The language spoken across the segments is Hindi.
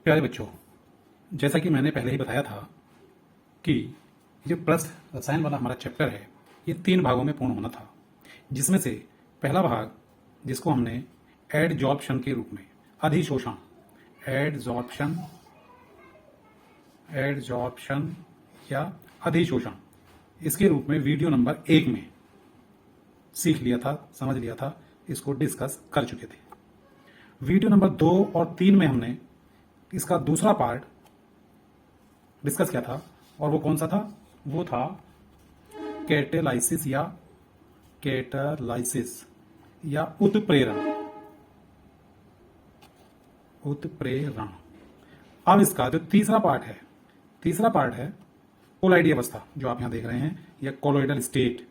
प्यारे बच्चों, जैसा कि मैंने पहले ही बताया था कि ये प्रस्थ रसायन वाला हमारा चैप्टर है, ये 3 भागों में पूर्ण होना था, जिसमें से पहला भाग जिसको हमने एडजॉर्प्शन के रूप में अधिशोषण एडजॉर्प्शन एडजॉर्प्शन या अधिशोषण इसके रूप में वीडियो नंबर 1 में सीख लिया था, समझ लिया था, इसको डिस्कस कर चुके थे। वीडियो नंबर 2 और 3 में हमने इसका दूसरा पार्ट डिस्कस किया था, और वो कौन सा था? वो था कैटालाइसिस या उत्प्रेरण। अब इसका जो तीसरा पार्ट है कोलॉइडी अवस्था, जो आप यहां देख रहे हैं, या कोलॉइडल स्टेट।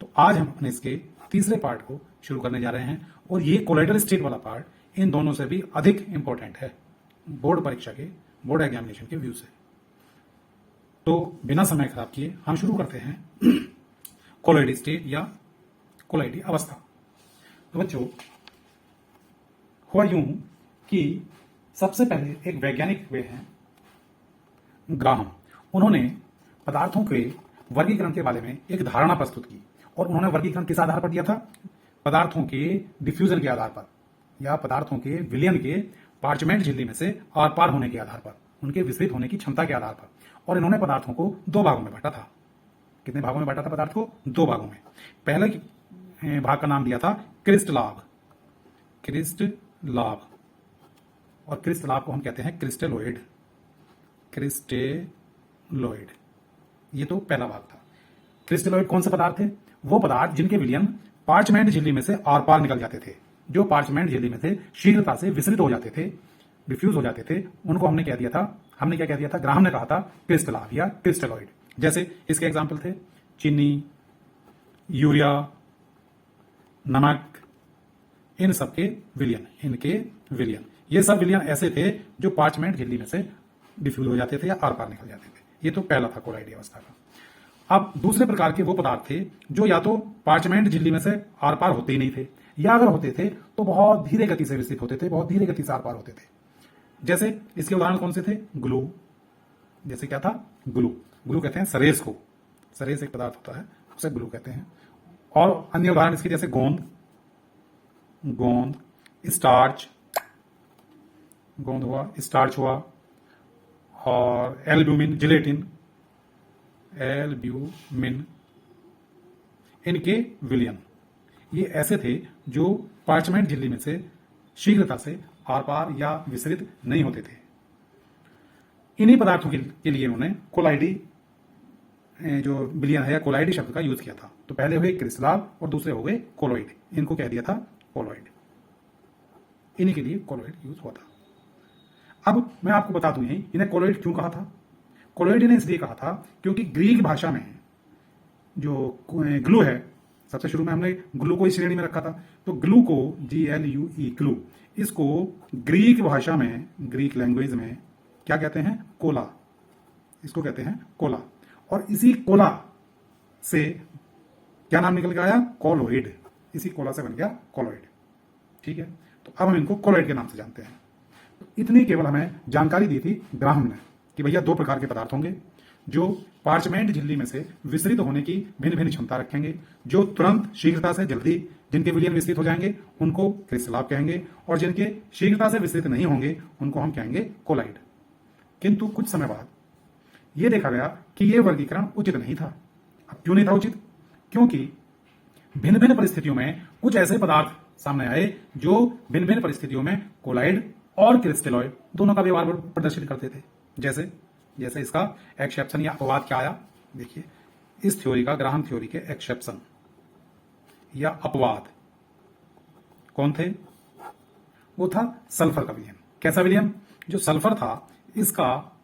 तो आज हम अपने इसके तीसरे पार्ट को शुरू करने जा रहे हैं, और ये कोलॉइडल स्टेट वाला पार्ट इन दोनों से भी अधिक इंपॉर्टेंट है बोर्ड एग्जामिनेशन के व्यू से। तो बिना समय खराब किए हम शुरू करते हैं कोलॉइडी स्टेट या कोलॉइडी अवस्था। तो बच्चों, हुआ यूं कि सबसे पहले एक वैज्ञानिक हुए हैं ग्राहम। उन्होंने पदार्थों के वर्गीकरण के बारे में एक धारणा प्रस्तुत की, और उन्होंने वर्गीकरण किस आधार पर दिया था? पदार्थों के डिफ्यूजन के आधार पर, या पदार्थों के विलयन के पार्चमेंट झिल्ली में से आर पार होने के आधार पर, उनके विस्तृत होने की क्षमता के आधार पर। और इन्होंने पदार्थों को 2 भागों में बांटा था। कितने भागों में बांटा था पदार्थ को? 2 भागों में। पहले भाग का नाम दिया था क्रिस्टलाभ, और क्रिस्टलाभ को हम कहते हैं क्रिस्टेलोइड। ये तो पहला भाग था। क्रिस्टेलोइड कौन से पदार्थ थे? वो पदार्थ जिनके विलयन पार्चमेंट झिल्ली में से आर पार निकल जाते थे, जो पार्चमेंट झिल्ली में से शीघ्रता से विसरित हो जाते थे, डिफ्यूज हो जाते थे। उनको हमने क्या कह दिया था? ग्राहम ने कहा था क्रिस्टलाभ या क्रिस्टेलोइड। जैसे इसके एग्जाम्पल थे चीनी, यूरिया, नमक, इनके विलयन। ये सब विलयन ऐसे थे जो पार्चमेंट झिल्ली में से डिफ्यूज हो जाते थे या आर पार निकल जाते थे। ये तो पहला था कोलॉइडी अवस्था का। अब दूसरे प्रकार के वो पदार्थ थे जो या तो पार्चमेंट झिल्ली में से आर पार होते ही नहीं थे, या अगर होते थे तो बहुत धीरे गति से विस्तृत होते थे, बहुत धीरे गति से आर पार होते थे। जैसे इसके उदाहरण कौन से थे? ग्लू। जैसे क्या था? ग्लू कहते हैं सरेस को। सरेस एक पदार्थ होता है, उसे ग्लू कहते हैं। और अन्य उदाहरण इसके जैसे गोंद, स्टार्च हुआ, और एल्ब्यूमिन, जिलेटिन, इनके विलयन ये ऐसे थे जो पार्चमेंट झिल्ली में से शीघ्रता से आर पार या विसरित नहीं होते थे। इन्हीं पदार्थों के लिए उन्होंने कोलॉइडी जो विलयन है या कोलॉइडी शब्द का यूज किया था। तो पहले हुए क्रिस्टलाभ और दूसरे हो गए कोलॉइड। इनको कह दिया था कोलॉइड। इन्हीं के लिए कोलॉइड यूज हुआ था। अब मैं आपको बता दूं इन्हें कोलॉइड क्यों कहा था। कोलॉइड इन्हें इसलिए कहा था क्योंकि ग्रीक भाषा में जो ग्लू है, सबसे शुरू में हमने ग्लू को इस श्रेणी में रखा था। तो ग्लू को ग्लू, इसको ग्रीक भाषा में, ग्रीक लैंग्वेज में क्या कहते हैं? कोला। इसको कहते हैं कोला। और इसी कोला से क्या नाम निकल के आया? कोलॉइड। इसी कोला से बन गया कोलॉइड। ठीक है, तो अब हम इनको कोलॉइड के नाम से जानते हैं। तो इतनी केवल हमें जानकारी दी थी ग्राहम ने कि भैया 2 प्रकार के पदार्थ होंगे जो पार्चमेंट झिल्ली में से विस्तृत होने की भिन्न भिन्न क्षमता रखेंगे, जो तुरंत शीघ्रता से जल्दी जिनके विलयन विस्तृत हो जाएंगे उनको क्रिस्टलाभ कहेंगे, और जिनके शीघ्रता से विस्तृत नहीं होंगे उनको हम कहेंगे कोलॉइड। किंतु कुछ समय बाद यह देखा गया कि यह वर्गीकरण उचित नहीं था। अब क्यों नहीं था उचित? क्योंकि भिन्न भिन्न परिस्थितियों में कुछ ऐसे पदार्थ सामने आए जो भिन्न भिन्न परिस्थितियों में कोलॉइड और क्रिस्टेलॉइड दोनों का व्यवहार प्रदर्शित करते थे। जैसे इसका एक्सेप्शन या अपवाद क्या आया? देखिए, इस थ्योरी का, ग्राहम थ्योरी के एक्सेप्शन या अपवाद कौन थे? वो था सल्फर का विलयन। कैसा विलयन? जो सल्फर था इसका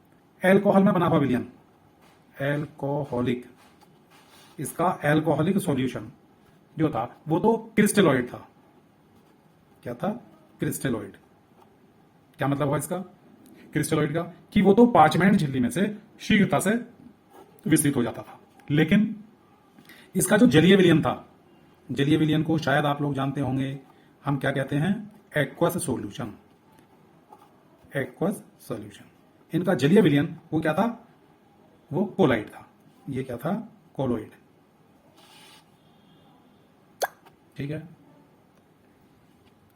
एल्कोहल में बना हुआ विलयन, इसका एल्कोहलिक सॉल्यूशन जो था वो तो क्रिस्टेलॉइड था। क्या था? क्रिस्टेलॉइड। क्या मतलब हुआ इसका क्रिस्टेलॉइड का? कि वो तो पार्चमेंट झिल्ली में से शीघ्रता से विस्तृत हो जाता था, लेकिन इसका जो जलीय विलयन था, जलीय विलयन को शायद आप लोग जानते होंगे, हम क्या कहते हैं? Aqueous solution. Aqueous solution. इनका जलीय विलयन वो क्या था, वो कोलाइड था। ये क्या था, कोलोइड। ठीक है।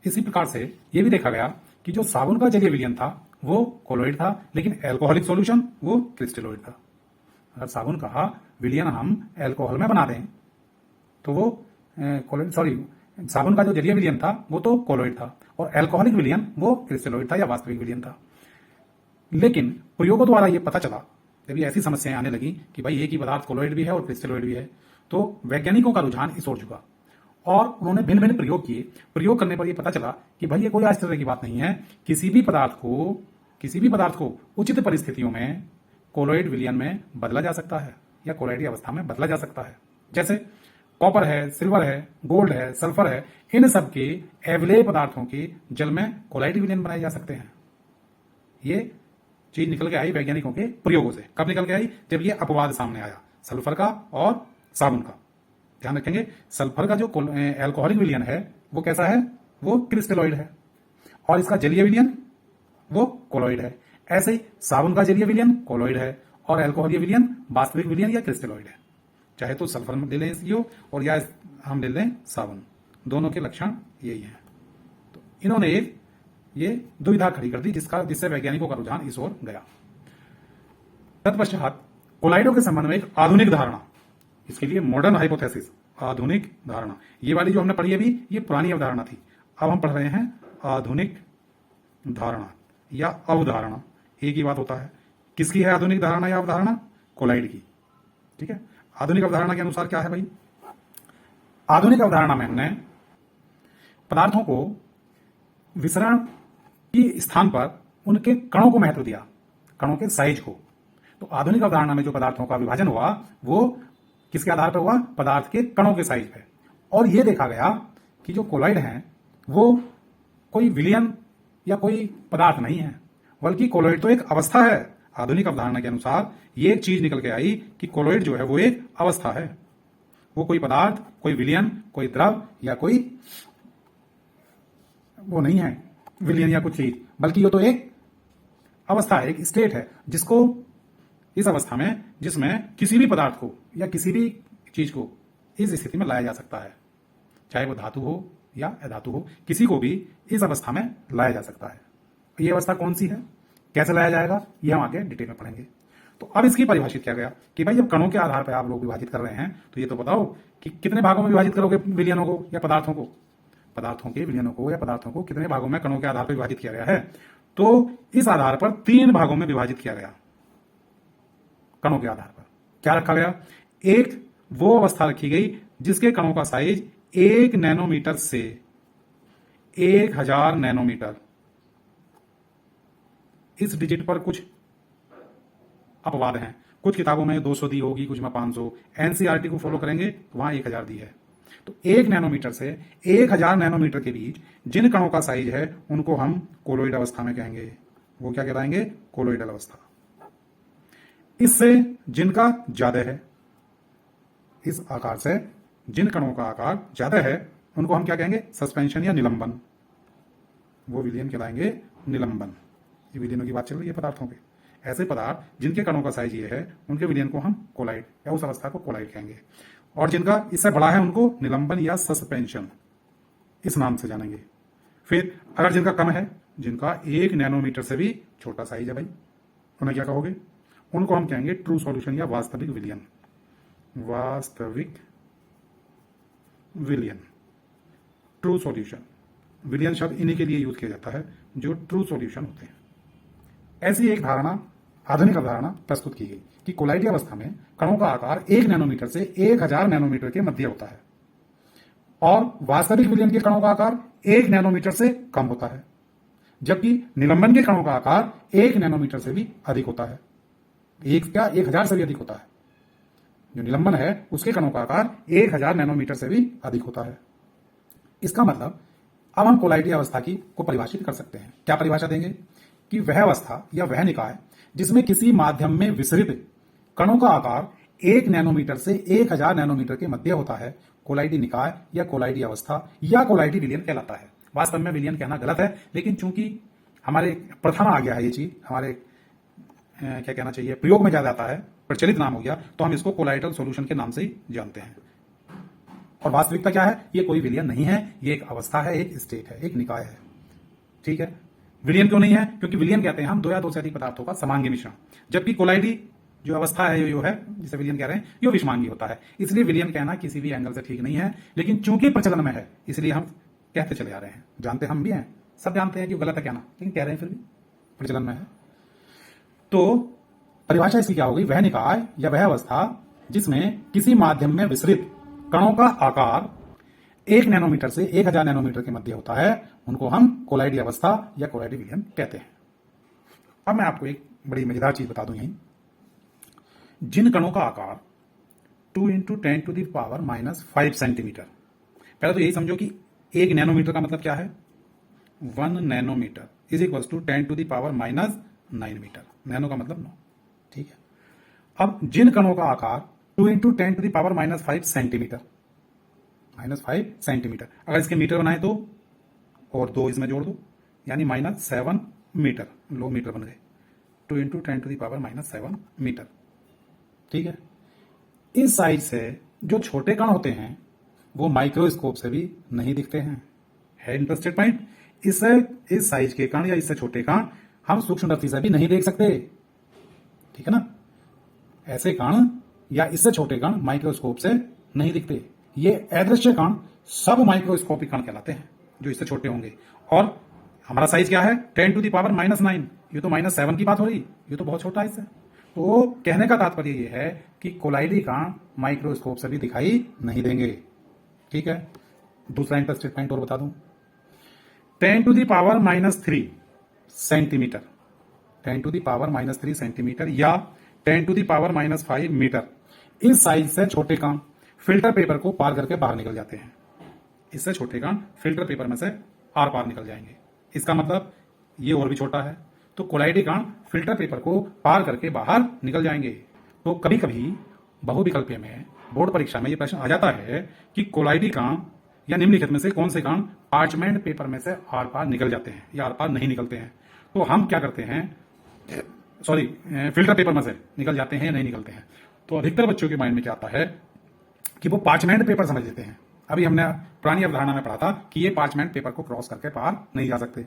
इसी प्रकार से ये भी देखा गया कि जो साबुन का जलीय विलयन था वो कोलोइड था, लेकिन एल्कोहलिक सॉल्यूशन वो क्रिस्टलोइड था। अगर साबुन का विलयन हम एल्कोहल में बना दें तो वो साबुन का जो जलीय विलयन था वो तो कोलोइड था, और एल्कोहलिक विलयन वो क्रिस्टलोइड था या वास्तविक विलयन था। लेकिन प्रयोगों द्वारा ये पता चला, जब ये ऐसी समस्याएं आने लगी कि भाई एक ही पदार्थ कोलोइड भी है और क्रिस्टलोइड भी है, तो वैज्ञानिकों का रुझान इस ओर झुका और उन्होंने भिन्न भिन्न प्रयोग किए। प्रयोग करने पर यह पता चला कि भाई ये कोई आश्चर्य की बात नहीं है, किसी भी पदार्थ को उचित परिस्थितियों में कोलोइड विलयन में बदला जा सकता है या कोलाइडी अवस्था में बदला जा सकता है। जैसे कॉपर है, सिल्वर है, गोल्ड है, सल्फर है, इन सब के एवलेय पदार्थों के जल में कोलाइडी विलयन बनाए जा सकते हैं। ये चीज निकल के आई वैज्ञानिकों के प्रयोगों से। कब निकल के आई, जब ये अपवाद सामने आया सल्फर का और साबुन का। ध्यान रखेंगे, सल्फर का जो एल्कोहलिक विलयन है वो कैसा है, वो क्रिस्टलोइड है, और इसका जलीय विलयन वो कोलोइड है। ऐसे ही साबुन का जलीय विलयन कोलोइड है और एल्कोहलीय विलयन वास्तविक विलयन या क्रिस्टलोइड है। चाहे तो सल्फर में ले लें CO और या हम ले लें साबुन, दोनों के लक्षण यही हैं। तो इन्होंने ये दुविधा खड़ी कर दी जिससे वैज्ञानिकों का रुझान इस ओर गया। तत्पश्चात कोलाइडों के संबंध में एक आधुनिक धारणा, इसके लिए मॉडर्न हाइपोथेसिस, आधुनिक धारणा, ये वाली जो हमने पढ़ी अभी ये पुरानी अवधारणा थी। अब हम पढ़ रहे हैं आधुनिक धारणा या अवधारणा, एक ही बात होता है। किसकी है आधुनिक धारणा या अवधारणा, कोलाइड की। ठीक है। आधुनिक अवधारणा के अनुसार क्या है भाई, आधुनिक अवधारणा में हमने पदार्थों को विसरण की स्थान पर उनके कणों को महत्व दिया, कणों के साइज को। तो आधुनिक अवधारणा में जो पदार्थों का विभाजन हुआ वो किसके आधार पर हुआ, पदार्थ के कणों के साइज पे। और यह देखा गया कि जो कोलाइड हैं वो कोई विलयन या कोई पदार्थ नहीं है, बल्कि कोलोइड तो एक अवस्था है। आधुनिक अवधारणा के अनुसार ये एक चीज निकल के आई कि कोलोइड जो है वो एक अवस्था है, वो कोई पदार्थ, कोई विलयन, कोई द्रव या कोई वो नहीं है विलयन या कुछ चीज, बल्कि ये तो एक अवस्था है, एक स्टेट है, जिसको इस अवस्था में जिसमें किसी भी पदार्थ को या किसी भी चीज को इस स्थिति में लाया जा सकता है, चाहे वो धातु हो या अधातु हो, किसी को भी इस अवस्था में लाया जा सकता है। ये अवस्था कौन सी है, कैसे लाया जाएगा, ये हम आगे डिटेल में पढ़ेंगे। तो अब इसकी परिभाषित किया गया कि भाई जब कणों के आधार पर आप लोग विभाजित कर रहे हैं तो ये तो बताओ कि कितने भागों में विभाजित करोगे विलयनों को या पदार्थों को, पदार्थों के विलयनों को या पदार्थों को कितने भागों में कणों के आधार पर विभाजित किया गया है। तो इस आधार पर 3 भागों में विभाजित किया गया। कणों के आधार पर क्या रखा गया, एक वो अवस्था रखी गई जिसके कणों का साइज 1 नैनोमीटर से 1000 नैनोमीटर, इस डिजिट पर कुछ अपवाद हैं, कुछ किताबों में 200 दी होगी, कुछ में 500, एनसीईआरटी को फॉलो करेंगे तो वहां 1000 दी है। तो 1 नैनोमीटर से 1000 नैनोमीटर के बीच जिन कणों का साइज है उनको हम कोलोइड अवस्था में कहेंगे। वो क्या कहलाएंगे, कोलोइडल अवस्था। इससे जिनका ज्यादा है, इस आकार से जिन कणों का आकार ज्यादा है उनको हम क्या कहेंगे, सस्पेंशन या निलंबन। वो विलयन कहलाएंगे निलंबन। ये विलयनों की बात चल रही है पदार्थों के। ऐसे पदार्थ जिनके कणों का साइज ये है उनके विलयन को हम कोलाइड या उस अवस्था को कोलाइड कहेंगे, और जिनका इससे बड़ा है उनको निलंबन या सस्पेंशन इस नाम से जानेंगे। फिर अगर जिनका कम है, जिनका 1 नैनोमीटर से भी छोटा साइज है भाई, उन्हें क्या कहोगे, उनको हम कहेंगे ट्रू सॉल्यूशन या वास्तविक विलयन। वास्तविक विलयन, ट्रू सॉल्यूशन। विलयन शब्द इन्हीं के लिए यूज किया जाता है जो ट्रू सॉल्यूशन होते हैं। ऐसी एक धारणा, आधुनिक अवधारणा प्रस्तुत की गई कि कोलाइडी अवस्था में कणों का आकार 1 नैनोमीटर से 1000 नैनोमीटर के मध्य होता है, और वास्तविक विलयन के कणों का आकार 1 नैनोमीटर से कम होता है, जबकि निलंबन के कणों का आकार 1 नैनोमीटर से भी अधिक होता है। 1000 से भी अधिक होता है। जो निलंबन है उसके कणों का आकार 1000 नैनोमीटर से भी अधिक होता है। इसका मतलब अब हम कोलाइडी अवस्था को परिभाषित कर सकते हैं। क्या परिभाषा देंगे कि वह अवस्था या वह निकाय जिसमें किसी माध्यम में विसरित कणों का आकार 1 नैनोमीटर से 1000 नैनोमीटर के मध्य होता है, कोलाइडी निकाय या कोलाइडी अवस्था या कोलाइडी विलयन कहलाता है। वास्तव में विलयन कहना गलत है, लेकिन चूंकि हमारे प्रथा में आ गया है ये चीज, हमारे क्या कहना चाहिए, प्रयोग में ज्यादा आता है, प्रचलित नाम हो गया, तो हम इसको कोलाइडल सॉल्यूशन के नाम से ही जानते हैं। और वास्तविकता क्या है, ये कोई विलयन नहीं है, ये एक अवस्था है, एक स्टेट है, एक निकाय है। ठीक है, विलयन क्यों नहीं है? क्योंकि विलयन कहते हैं हम दो या दो से अधिक पदार्थों का समांगी मिश्रण, जबकि कोलाइडी जो अवस्था है जो है जिसे विलयन कह रहे हैं, ये विषमांगी होता है। इसलिए विलयन कहना किसी भी एंगल से ठीक नहीं है, लेकिन चूंकि प्रचलन में है इसलिए हम कहते चले आ रहे हैं। जानते हम भी हैं, सब जानते हैं कि गलत है कहना, लेकिन कह रहे हैं फिर भी, प्रचलन में है। तो परिभाषा इसकी क्या होगी? वह निकाय या वह अवस्था जिसमें किसी माध्यम में विसरित कणों का आकार 1 नैनोमीटर से 1000 नैनोमीटर के मध्य होता है, उनको हम कोलाइडी अवस्था या कोलाइडी विलयन कहते हैं। अब मैं आपको एक बड़ी मजेदार चीज बता दूं यहीं, जिन कणों का आकार 2 × 10⁻⁵ सेंटीमीटर, पहले तो यही समझो कि 1 नैनोमीटर का मतलब क्या है, 1 nanometre is equal to 10⁻⁹ metre. Nano का मतलब 9। ठीक है, अब जिन कणों का आकार 2 × 10⁻⁵ सेंटीमीटर, -5 सेंटीमीटर, अगर इसके मीटर बनाए तो और 2 इसमें जोड़ दो, यानी -7 मीटर, लो मीटर बन गए, 2 × 10⁻⁷ मीटर। ठीक है, इस साइज से जो छोटे कण होते हैं वो माइक्रोस्कोप से भी नहीं दिखते हैं। है इंटरेस्टेड पॉइंट? इससे इस साइज के कण या इससे छोटे कण हम सूक्ष्मदर्शी से भी नहीं देख सकते। ठीक है ना, ऐसे कण या इससे छोटे कण माइक्रोस्कोप से नहीं दिखते। ये अदृश्य कण सब माइक्रोस्कोपिक कण कहलाते हैं जो इससे छोटे होंगे। और हमारा साइज क्या है, 10⁻⁹ ये तो -7 की बात हो रही, ये तो बहुत छोटा है इससे। तो कहने का तात्पर्य ये है कि कोलाइडी कण माइक्रोस्कोप से भी दिखाई नहीं देंगे। ठीक है, दूसरा इंटरेस्टेड पॉइंट और बता दूं, 10⁻³ सेंटीमीटर, 10⁻³ सेंटीमीटर या 10⁻⁵ मीटर, इस साइज से छोटे कण फिल्टर पेपर को पार करके बाहर निकल जाते हैं। इससे छोटे कण फिल्टर पेपर में से आर पार निकल जाएंगे। इसका मतलब ये और भी छोटा है, तो कोलाइडी कण फिल्टर पेपर को पार करके बाहर निकल जाएंगे। तो कभी कभी बहुविकल्पीय में, बोर्ड परीक्षा में ये प्रश्न आ जाता है कि कोलाइडी कण या निम्नलिखित में से कौन से कण पार्चमेंट पेपर में से आर पार निकल जाते हैं या आर पार नहीं निकलते हैं। तो हम क्या करते हैं, सॉरी, फिल्टर पेपर में से निकल जाते हैं या नहीं निकलते हैं। तो अधिकतर बच्चों के माइंड में क्या आता है कि वो पार्चमेंट पेपर समझ लेते हैं। अभी हमने पुरानी अवधारणा में पढ़ा था कि ये पार्चमेंट पेपर को क्रॉस करके पार नहीं जा सकते,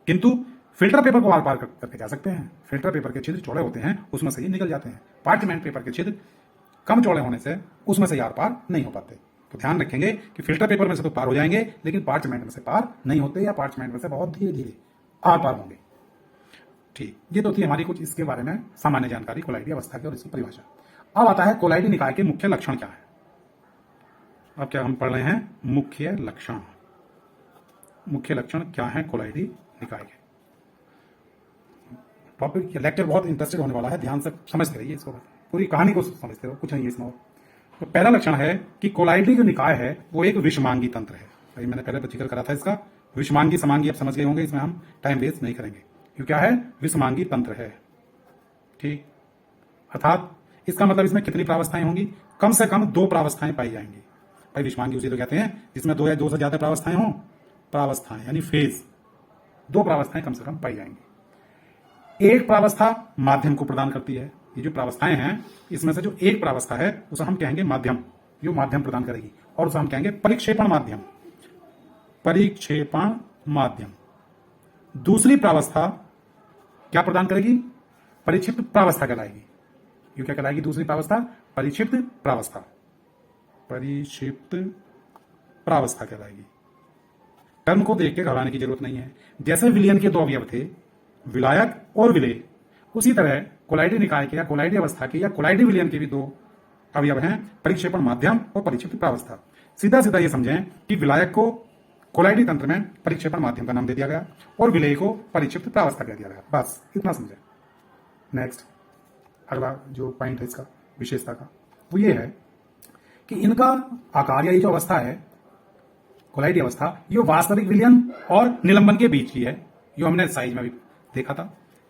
किंतु फिल्टर पेपर को आर पार करके जा सकते हैं। फिल्टर पेपर के छिद्र चौड़े होते हैं, उसमें से ही निकल जाते हैं। पार्चमेंट पेपर के छिद्र कम चौड़े होने से उसमें से आर पार नहीं हो पाते। तो ध्यान रखेंगे कि फिल्टर पेपर में से तो पार हो जाएंगे, लेकिन पार्चमेंट में से पार नहीं होते, या पार्चमेंट में से बहुत धीरे धीरे आर पार होंगे। ठीक, ये तो थी हमारी कुछ इसके बारे में सामान्य जानकारी कोलाइडी अवस्था की और इसकी परिभाषा। अब आता है कोलाइडी निकाय के मुख्य लक्षण क्या है। अब क्या हम पढ़ रहे हैं, मुख्य लक्षण। मुख्य लक्षण क्या है कोलाइडी निकाय के। टॉपिक लेक्चर बहुत इंटरेस्टेड होने वाला है, ध्यान से समझते रहिए इसको, पूरी कहानी को समझते रहो, कुछ नहीं है इसमें। तो पहला लक्षण है कि कोलाइडी जो निकाय है वो एक विषमांगी तंत्र है। भाई मैंने पहले जिक्र करा था इसका, विषमांगी समांगी अब समझ गए होंगे, इसमें हम टाइम वेस्ट नहीं करेंगे। ये क्या है, विषमांगी तंत्र है। ठीक, अर्थात इसका मतलब इसमें कितनी प्रावस्थाएं होंगी, कम से कम 2 प्रावस्थाएं पाई जाएंगी। भाई विषमांगी उसे तो कहते हैं जिसमें 2 या 2 से ज्यादा प्रावस्थाएं हों, प्रावस्थाएं यानी फेज, 2 प्रावस्थाएं कम से कम पाई जाएंगी। एक प्रावस्था माध्यम को प्रदान करती है। ये जो प्रावस्थाएं हैं इसमें से जो एक प्रावस्था है उसे हम कहेंगे माध्यम, जो माध्यम प्रदान करेगी, और उसे हम कहेंगे परिक्षेपण माध्यम, परिक्षेपण माध्यम। दूसरी प्रावस्था क्या प्रदान करेगी, परिक्षिप्त प्रावस्था कहलाएगी। ये क्या कहलाएगी दूसरी प्रावस्था, परिक्षिप्त प्रावस्था, परिक्षिप्त प्रावस्था कहलाएगी। टर्म को देख के घबराने की जरूरत नहीं है। जैसे विलयन के 2 अवयव थे, विलायक और विलेय, उसी तरह कोलाइडी निकाय के या कोलाइडी अवस्था के या कोलाइडी विलयन के भी 2 अवयव हैं, परिक्षेपण माध्यम और परिक्षिप्त प्रावस्था। सीधा सीधा ये समझें कि विलायक को कोलाइडी तंत्र में परिक्षेपण माध्यम का नाम दे दिया गया और विलेय को परिक्षिप्त प्रावस्था कह दिया गया, बस इतना समझें। नेक्स्ट अगला जो पॉइंट है इसका विशेषता का, वो ये है कि इनका आकार या ये जो अवस्था है कोलाइडी अवस्था, ये वास्तविक विलयन और निलंबन के बीच की है, जो हमने साइज में भी देखा था।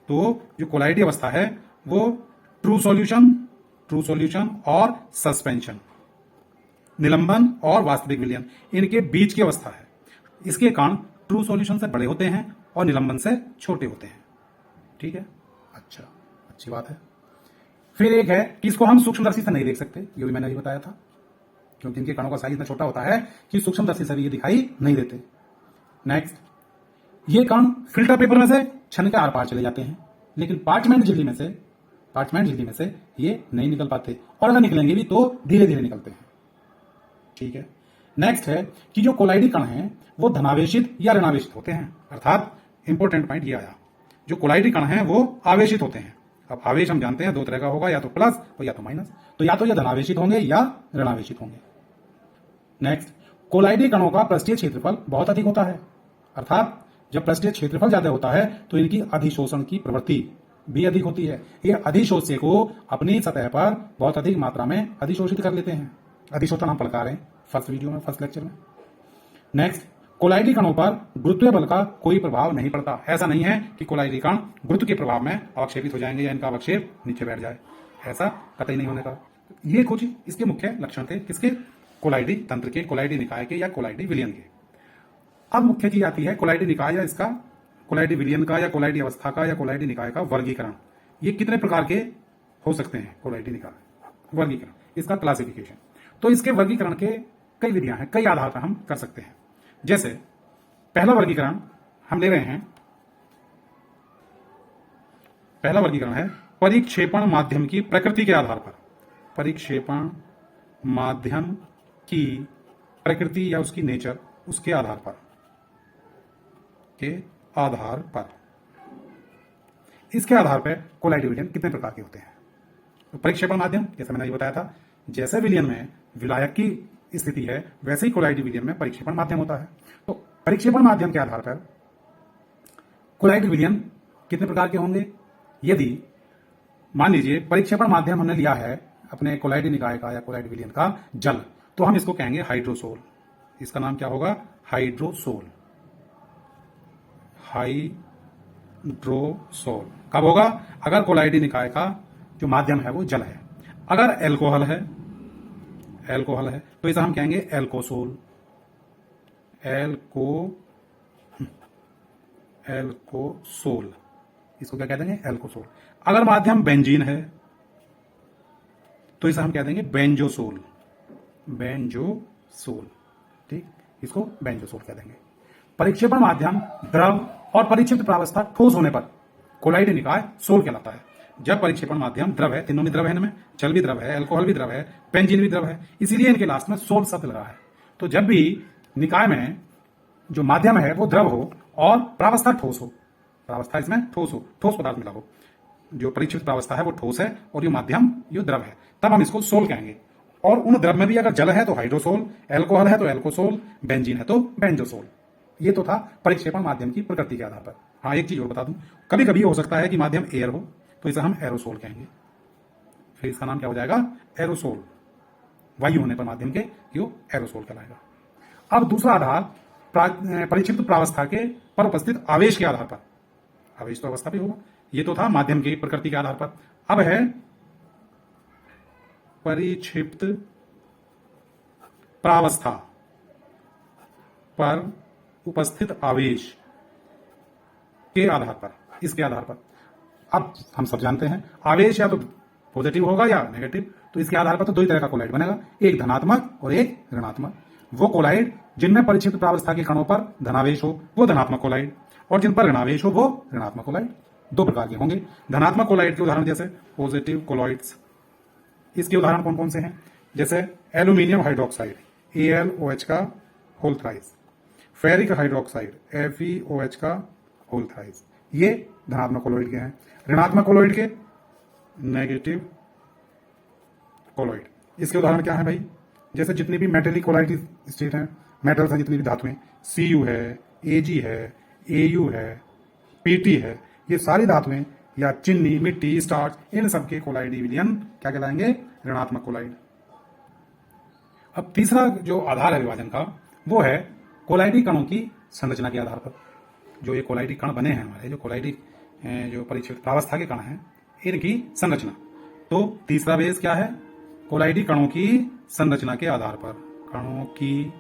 तो जो कोलाइडी अवस्था है वो ट्रू सॉल्यूशन और सस्पेंशन, निलंबन और वास्तविक विलयन, इनके बीच की अवस्था है। इसके कारण ट्रू सॉल्यूशन से बड़े होते हैं और निलंबन से छोटे होते हैं। ठीक है, अच्छा, अच्छी बात है। फिर एक है कि इसको हम सूक्ष्मदर्शी से नहीं देख सकते, ये भी मैंने अभी बताया था, क्योंकि इनके कणों का साइज इतना छोटा होता है कि सूक्ष्मदर्शी से भी ये दिखाई नहीं देते। नेक्स्ट, ये कण फिल्टर पेपर में से छन के आर पार चले जाते हैं, लेकिन पार्चमेंट झिल्ली में से ये नहीं निकल पाते, और अगर निकलेंगे भी तो धीरे धीरे निकलते हैं। ठीक है। नेक्स्ट है कि जो कोलाइडी कण हैं वो धनावेशित या ऋणावेशित होते हैं, अर्थात इंपॉर्टेंट पॉइंट ये आया, जो कोलाइडी कण हैं वो आवेशित होते हैं। अब आवेश हम जानते हैं दो तरह का होगा, या तो प्लस और या तो माइनस, तो या तो ये धनावेशित होंगे या ऋणावेशित होंगे। नेक्स्ट, कोलाइडी कणों का पृष्ठीय क्षेत्रफल बहुत अधिक होता है, अर्थात जब पृष्ठीय क्षेत्रफल ज्यादा होता है तो इनकी अधिशोषण की प्रवृत्ति भी अधिक होती है। ये अधिशोष्य को अपनी सतह पर बहुत अधिक मात्रा में अधिशोषित कर लेते हैं। अधिशोषण हम पढ़ा रहे हैं फर्स्ट वीडियो में, फर्स्ट लेक्चर में। नेक्स्ट, कोलाइडी कणों पर गुरुत्वीय बल का कोई प्रभाव नहीं पड़ता। ऐसा नहीं है कि कोलाइडी कण गुरुत्व के प्रभाव में अवक्षेपित हो जाएंगे या इनका अवक्षेप नीचे बैठ जाए, ऐसा कतई नहीं होने का। ये कुछ इसके मुख्य लक्षण थे, किसके? कोलाइडी तंत्र के, कोलाइडी निकाय के या कोलाइडी विलयन के। अब मुख्य चीज आती है कोलाइडी निकाय या इसका कोलाइडी विलयन का या कोलाइडी अवस्था का या कोलाइडी निकाय का वर्गीकरण। ये कितने प्रकार के हो सकते हैं? कोलाइडी निकाय वर्गीकरण, इसका क्लासिफिकेशन। तो इसके वर्गीकरण के कई विधियां हैं, कई आधार पर हम कर सकते हैं। जैसे पहला वर्गीकरण हम ले रहे हैं, पहला वर्गीकरण है परिक्षेपण माध्यम की प्रकृति के आधार पर। परिक्षेपण माध्यम की प्रकृति या उसकी नेचर, उसके आधार पर, इसके आधार पर कोलाइडी विलयन कितने प्रकार के होते हैं। तो परिक्षेपण माध्यम, जैसे मैंने ये बताया था, जैसे विलयन में विलायक की स्थिति है वैसे ही कोलाइडी विलयन में परिक्षेपण माध्यम होता है। तो परिक्षेपण माध्यम के आधार पर कोलाइडी विलयन कितने प्रकार के होंगे? यदि मान लीजिए परिक्षेपण माध्यम हमने लिया है अपने कोलाइडी निकाय का या कोलाइडी विलयन का जल, तो हम इसको कहेंगे हाइड्रोसोल। इसका नाम क्या होगा? हाइड्रोसोल। हाइड्रोसोल कब होगा? अगर कोलाइडी निकाय का जो माध्यम है वो जल है। अगर एल्कोहल है तो इसे हम कहेंगे एल्कोसोल। एल्कोसोल, इसको क्या कह देंगे? एल्कोसोल। अगर माध्यम बेंजीन है तो इसे हम कह देंगे बेंजोसोल। ठीक, इसको बेंजोसोल कह देंगे। परिक्षेपण माध्यम द्रव और परिक्षिप्त प्रावस्था ठोस होने पर कोलाइडी निकाय सोल कहलाता है। जब परिक्षेपण माध्यम द्रव है, तीनों में द्रव है, इनमें जल भी द्रव है, अल्कोहल भी द्रव है, बेंजीन भी द्रव है, इसीलिए इनके लास्ट में सोल शब्द लगा है। तो जब भी निकाय में जो माध्यम है वो द्रव हो और प्रावस्था ठोस हो, प्रावस्था इसमें ठोस हो, ठोस पदार्थ मिला हो, जो परिक्षिप्त प्रावस्था है वो ठोस है और ये माध्यम ये द्रव है, तब हम इसको सोल कहेंगे। और उन द्रव में भी अगर जल है तो हाइड्रोसोल, एल्कोहल है तो एल्कोसोल, बेंजीन है तो बेंजोसोल। ये तो था परिक्षेपण माध्यम की प्रकृति के आधार पर। हाँ, एक चीज और बता दूं, कभी कभी हो सकता है कि माध्यम एयर हो तो इसे हम एरोसोल कहेंगे, फिर इसका नाम क्या हो जाएगा? एरोसोल। वायु होने पर माध्यम के यो एरोसोल कहलाएगा। अब दूसरा आधार परिक्षिप्त प्रावस्था के पर उपस्थित आवेश के आधार पर। आवेश तो अवस्था भी होगा, ये तो था माध्यम की प्रकृति के आधार पर। अब है परिक्षिप्त प्रावस्था पर उपस्थित आवेश के आधार पर, इसके आधार पर। अब हम सब जानते हैं आवेश या तो पॉजिटिव होगा या नेगेटिव, तो इसके आधार पर तो दो ही तरह का कोलाइड बनेगा, एक धनात्मक और एक ऋणात्मक। वो कोलाइड जिनमें परिक्षिप्त प्रावस्था के कणों पर धनावेश हो वो धनात्मक कोलाइड, और जिन पर ऋणावेश हो वो ऋणात्मक कोलाइड। दो प्रकार के होंगे। धनात्मक कोलाइड के उदाहरण जैसे पॉजिटिव कोलॉइड्स, इसके उदाहरण कौन कौन से हैं? जैसे एल्यूमिनियम हाइड्रोक्साइड AlOH का whole thrice, ferric hydroxide FeOH का होल थ्राइस, ये धनात्मक कोलॉइड के हैं। ऋणात्मक कोलॉइड के नेगेटिव कोलॉइड, इसके उदाहरण क्या है भाई? जैसे जितनी भी मेटेलिक कोलॉइड स्टेट हैं, मेटल्स हैं, जितनी भी धातुएं, Cu है, Ag है, Au है, Pt है, ये सारी धातुएं या चीनी, मिट्टी, स्टार्च, इन सबके कोलाइडी विलयन क्या कहलाएंगे? ऋणात्मक कोलाइड। अब तीसरा जो आधार है विभाजन का वो है कोलाइडी कणों की संरचना के आधार पर। जो ये कोलाइडी कण बने हैं हमारे, जो कोलाइडी जो परिक्षिप्त प्रावस्था के कण हैं, इनकी संरचना। तो तीसरा बेस क्या है? कोलाइडी कणों की संरचना के आधार पर, कणों की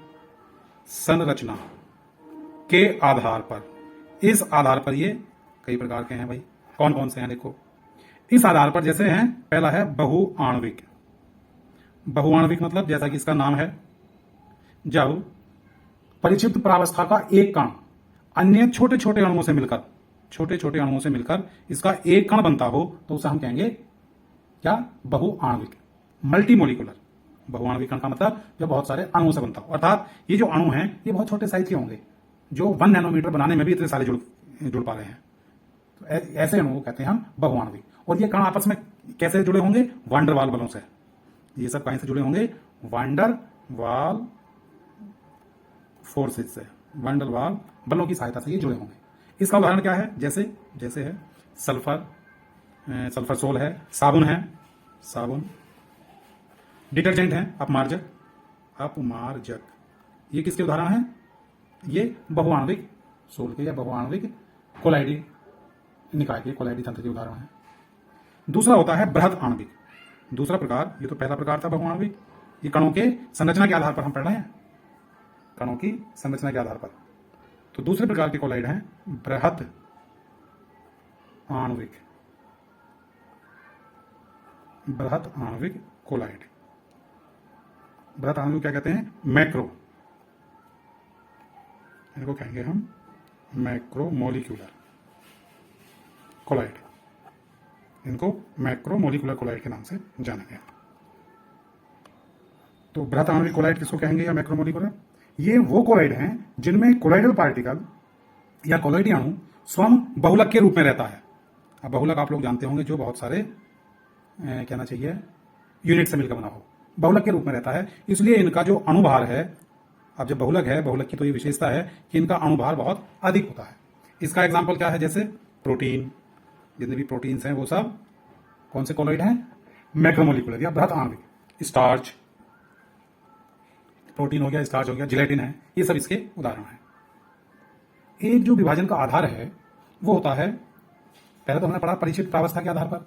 संरचना के आधार पर इस आधार पर ये कई प्रकार के हैं भाई। कौन कौन से हैं देखो, इस आधार पर जैसे हैं, पहला है बहुआण्विक। बहुआण्विक मतलब जैसा कि इसका नाम है, जब परिक्षिप्त प्रावस्था का एक कण अन्य छोटे छोटे अणुओं से मिलकर, छोटे छोटे अणुओं से मिलकर इसका एक कण बनता हो तो उसे हम कहेंगे क्या, बहुआण्विक, मल्टीमोलिकुलर। बहुआण्विक कण का मतलब जो बहुत सारे अणुओं से बनता हो, अर्थात ये जो अणु हैं ये बहुत छोटे साइज के होंगे, जो 1 नैनोमीटर बनाने में भी इतने सारे जुड़ पा रहे हैं। तो ऐसे अणुओं को कहते हैं हम बहुआण्विक। और ये कण आपस में कैसे जुड़े होंगे, वान डर वाल बलों से। ये सब कहीं से जुड़े होंगे, वान डर वाल फोर्सेज से, वान डर वाल बलों की सहायता से ये जुड़े होंगे। इसका उदाहरण क्या है, जैसे है सल्फर सोल है, साबुन है, साबुन, डिटर्जेंट है, अपमार्जक। ये किसके उदाहरण हैं, ये बहुआण्विक सोल के या बहुआण्विक कोलाइडी निकाय के, कोलाइडी तंत्र के उदाहरण हैं। दूसरा होता है बृहत आणविक। दूसरा प्रकार, ये तो पहला प्रकार था बहुआण्विक, ये कणों के संरचना के आधार पर हम पढ़ रहे हैं, कणों की संरचना के आधार पर। तो दूसरे प्रकार के कोलाइड हैं बृहत आणविक, बृहत आणविक कोलाइड। बृहत आणविक क्या कहते हैं, मैक्रो, इनको कहेंगे हम मैक्रोमोलिक्यूलर कोलाइड, इनको मैक्रोमोलिकुलर कोलाइड के नाम से जाना गया। तो बृहत आणविक कोलाइड किसको कहेंगे या मैक्रोमोलिकुलर, ये वो कोलाइड हैं जिनमें कोलाइडल पार्टिकल या कोलाइडी अणु स्वयं बहुलक के रूप में रहता है। अब बहुलक आप लोग जानते होंगे, जो बहुत सारे कहना चाहिए यूनिट से मिलकर बना हो, बहुलक के रूप में रहता है, इसलिए इनका जो अणुभार है, अब जब बहुलक है, बहुलक की तो ये विशेषता है कि इनका अणुभार बहुत अधिक होता है। इसका एग्जाम्पल क्या है, जैसे प्रोटीन, जितने भी प्रोटीन्स हैं वो सब कौन से कोलाइड हैं, मैक्रोमोलिकुलर या बृहत आणविक। स्टार्च, प्रोटीन हो गया, स्टार्च हो गया, जिलेटिन है, ये सब इसके उदाहरण हैं। एक जो विभाजन का आधार है वो होता है, पहले तो हमने पढ़ा परिक्षिप्त प्रावस्था के आधार पर,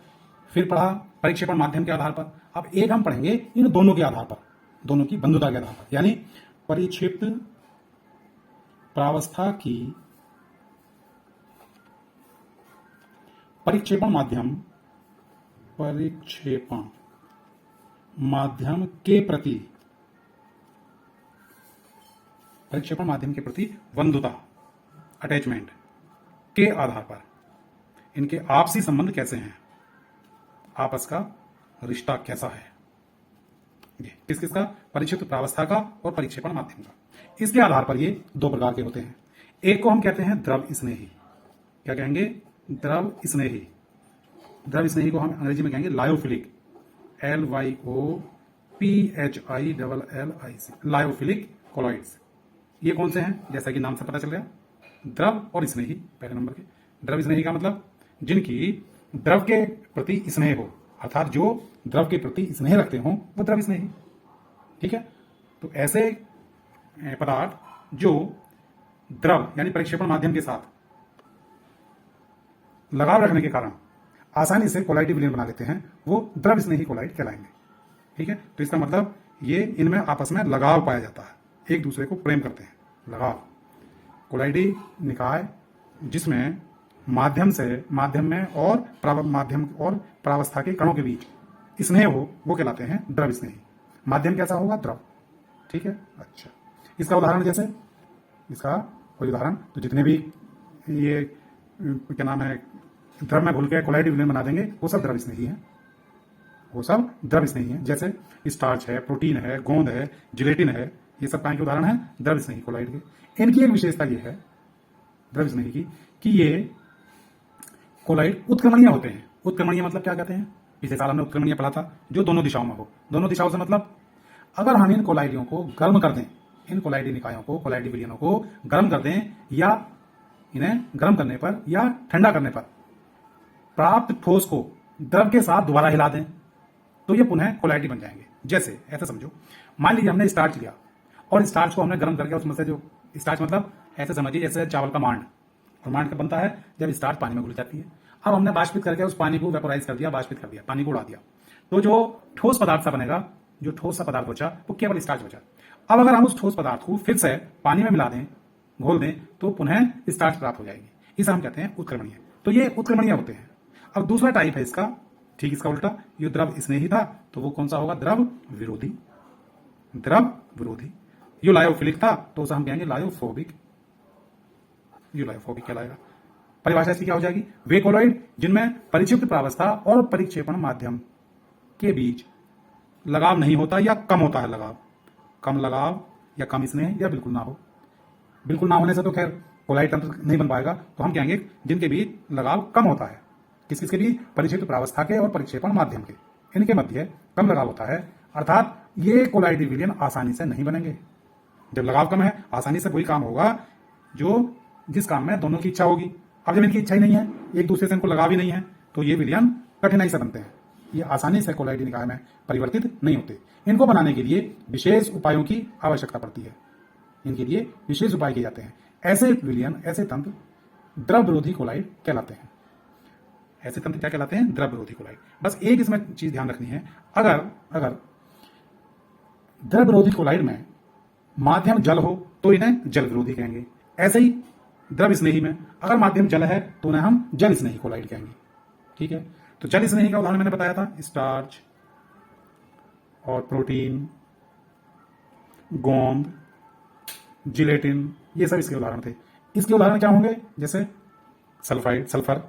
फिर पढ़ा परिक्षेपण माध्यम के आधार पर, अब एक हम पढ़ेंगे इन दोनों के आधार पर, दोनों की बंधुता के आधार पर, यानी परिक्षिप्त प्रावस्था की परिक्षेपण माध्यम के प्रति, परिक्षेपण माध्यम के प्रति बंधुता, अटैचमेंट के आधार पर इनके आपसी संबंध कैसे हैं, आपस का रिश्ता कैसा है, ये किसका, परिक्षिप्त प्रावस्था का और परिक्षेपण माध्यम का। इसके आधार पर ये दो प्रकार के होते हैं। एक को हम कहते हैं द्रव स्नेही, क्या कहेंगे, द्रव स्नेही। द्रव स्नेही को हम अंग्रेजी में कहेंगे लायोफिलिक, LYOPHILLIC, लायोफिलिक कोलॉइड्स। ये कौन से हैं, जैसा कि नाम से पता चल गया, द्रव और स्नेही। पहले नंबर के द्रव स्नेही का मतलब जिनकी द्रव के प्रति स्नेह हो, अर्थात जो द्रव के प्रति स्नेह रखते हो वो द्रव स्नेही। ठीक है, तो ऐसे पदार्थ जो द्रव यानी परिक्षेपण माध्यम के साथ लगाव रखने के कारण आसानी से कोलाइडी विलयन बना लेते हैं, वो द्रव स्नेही कोलाइड कहलाएंगे। ठीक है, तो इसका मतलब ये इनमें आपस में लगाव पाया जाता है, एक दूसरे को प्रेम करते हैं, लगाव। कोलाइडी निकाय जिसमें माध्यम में और प्रावस्था के कणों के बीच स्नेह हो वो कहलाते हैं द्रव स्नेही। माध्यम कैसा होगा, द्रव। ठीक है, अच्छा, इसका उदाहरण, जैसे इसका कोई उदाहरण, तो जितने भी ये क्या नाम है द्रव में घुल के कोलाइडी विलयन बना देंगे वो सब द्रव स्नेही हैं, वो सब द्रव स्नेही हैं। जैसे स्टार्च है, प्रोटीन है, गोंद है, जिलेटिन है, ये सब के उदाहरण हैं द्रव स्नेही कोलाइड के। इनकी एक विशेषता ये है द्रव स्नेही की कि ये कोलाइड उत्क्रमणीय होते हैं। उत्क्रमणीय मतलब क्या कहते हैं, पिछले साल हमने उत्क्रमणीय पढ़ा था, जो दोनों दिशाओं में हो। दोनों दिशाओं से मतलब अगर हम इन कोलाइडियों को गर्म कर दें, इन कोलाइडी निकायों को, कोलाइडी विलयनों को गर्म कर दें, या इन्हें गर्म करने पर या ठंडा करने पर प्राप्त ठोस को द्रव के साथ दोबारा हिला दें तो ये पुनः कोलाइडी बन जाएंगे। जैसे ऐसा समझो, मान लीजिए हमने स्टार्च लिया और स्टार्च को हमने गर्म करके उसमें से जो स्टार्च मतलब ऐसे समझिए जैसे चावल का मांड, और मांड कब बनता है, जब स्टार्च पानी में घुल जाती है। अब हमने बाष्पित करके उस पानी को वेपोराइज कर दिया, बाष्पित कर दिया, पानी को उड़ा दिया, तो जो ठोस पदार्थ सा बनेगा, जो ठोस सा पदार्थ बचा वो केवल स्टार्च बचा। अब अगर हम उस ठोस पदार्थ को फिर से पानी में मिला दें, घोल दें, तो पुनः स्टार्च प्राप्त हो जाएगी। इसे हम कहते हैं उत्क्रमणीय। तो ये उत्क्रमणीय होते हैं। अब दूसरा टाइप है इसका, ठीक इसका उल्टा, ये द्रव स्नेही था तो वो कौन सा होगा, द्रव विरोधी। द्रव विरोधी। यो लायोफिलिक था तो उसे हम कहेंगे लायोफोबिक। यो लायोफोबिक कहलाएगा। परिभाषा इसकी क्या हो जाएगी, वे कोलॉइड जिनमें परिक्षिप्त प्रावस्था और परिक्षेपण माध्यम के बीच लगाव नहीं होता या कम होता है लगाव, कम लगाव या कम स्नेह या बिल्कुल ना हो। बिल्कुल ना होने से तो खैर कोलॉइड तंत्र नहीं बन पाएगा, तो हम कहेंगे जिनके बीच लगाव कम होता है। किस किसके बीच, परिक्षिप्त प्रावस्था के और परिक्षेपण माध्यम के, इनके मध्य कम लगाव होता है, अर्थात ये कोलॉइडी विलयन आसानी से नहीं बनेंगे। जब लगाव कम है आसानी से वही काम होगा जो जिस काम में दोनों की इच्छा होगी। अब जब इनकी इच्छा ही नहीं है, एक दूसरे से इनको लगाव ही नहीं है, तो ये विलयन कठिनाई से बनते हैं, ये आसानी से कोलॉइडी निकाय में परिवर्तित नहीं होते। इनको बनाने के लिए विशेष उपायों की आवश्यकता पड़ती है, इनके लिए विशेष उपाय किए जाते हैं। ऐसे विलयन, ऐसे तंत्र द्रव विरोधी कोलॉइड कहलाते हैं। ऐसे तंत्र क्या कहलाते हैं, द्रव विरोधी कोलॉइड। बस एक इसमें चीज ध्यान रखनी है, अगर द्रव विरोधी कोलॉइड में माध्यम जल हो तो इन्हें जल विरोधी कहेंगे। ऐसे ही द्रव स्नेही में अगर माध्यम जल है तो उन्हें हम जल स्नेही कोलॉइड कहेंगे। ठीक है, तो जल स्नेही का उदाहरण मैंने बताया था, स्टार्च और प्रोटीन, गोंद, जिलेटिन, ये सब इसके उदाहरण थे। इसके उदाहरण क्या होंगे, जैसे सल्फाइड, सल्फर।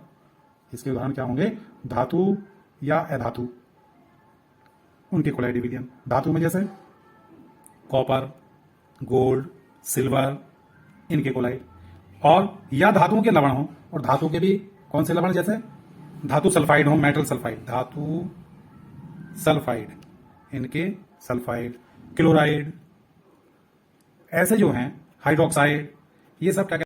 इसके उदाहरण क्या होंगे, धातु या अधातु, उनके कोलॉइडी विलयन। धातु में जैसे कॉपर, गोल्ड, सिल्वर, इनके कोलॉइड। और या धातुओं के लवण हो, और धातु के भी कौन से लवण, जैसे धातु सल्फाइड हो, मेटल सल्फाइड, धातु सल्फाइड, इनके सल्फाइड, क्लोराइड, ऐसे जो हैं हाइड्रोक्साइड, ये सब क्या